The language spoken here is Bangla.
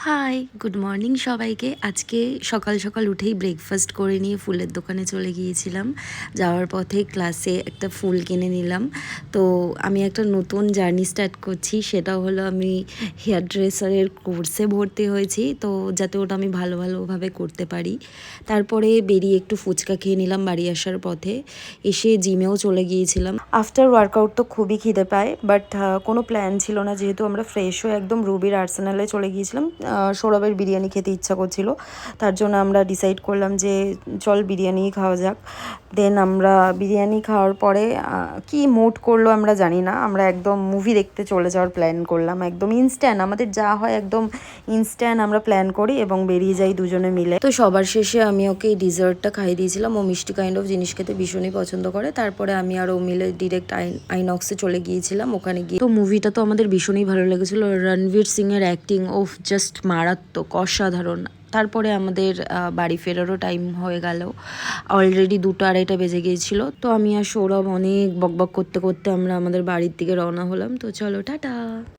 হাই, গুড মর্নিং সবাইকে। আজকে সকাল সকাল উঠেই ব্রেকফাস্ট করে নিয়ে ফুলের দোকানে চলে গিয়েছিলাম। যাওয়ার পথে ক্লাসে একটা ফুল কিনে নিলাম। তো আমি একটা নতুন জার্নি স্টার্ট করছি, সেটা হলো আমি হেয়ার ড্রেসারের কোর্সে ভর্তি হয়েছি, তো যাতে ওটা আমি ভালোভাবে করতে পারি। তারপরে বেরিয়ে একটু ফুচকা খেয়ে নিলাম বাড়ি আসার পথে। এসে জিমেও চলে গিয়েছিলাম। আফটার ওয়ার্কআউট তো খুবই খিদে পায়, বাট কোনো প্ল্যান ছিল না, যেহেতু আমরা ফ্রেশ হয়ে একদম রুবির আর্সেনালে চলে গিয়েছিলাম। সৌরভের বিরিয়ানি খেতে ইচ্ছা করছিল, তার জন্য আমরা ডিসাইড করলাম যে চল বিরিয়ানিই খাওয়া যাক। দেন আমরা বিরিয়ানি খাওয়ার পরে কি মুড করলো আমরা জানি না, আমরা একদম মুভি দেখতে চলে যাওয়ার প্ল্যান করলাম। একদম ইনস্ট্যান্ট, আমাদের যা হয় একদম ইনস্ট্যান্ট আমরা প্ল্যান করি এবং বেরিয়ে যাই দুজনে মিলে। তো সবার শেষে আমি ওকে ডিজার্টটা খাইয়ে দিয়েছিলাম। ও মিষ্টি কাইন্ড অফ জিনিস খেতে ভীষণই পছন্দ করে। তারপরে আমি আর ও মিলে ডিরেক্ট আইনক্সে চলে গিয়েছিলাম। ওখানে গিয়ে তো মুভিটা তো আমাদের ভীষণই ভালো লেগেছিলো। রণবীর সিং এর অ্যাক্টিং অফ জাস্ট মারাত্মক, অসাধারণ। তারপরে আমাদের বাড়ি ফেরারও টাইম হয়ে গেল, অলরেডি 2টা-2:30 বেজে গিয়েছিল। তো আমি আর সৌরভ অনেক বকবক করতে করতে আমরা আমাদের বাড়ির দিকে রওনা হলাম। তো চলো, টাটা।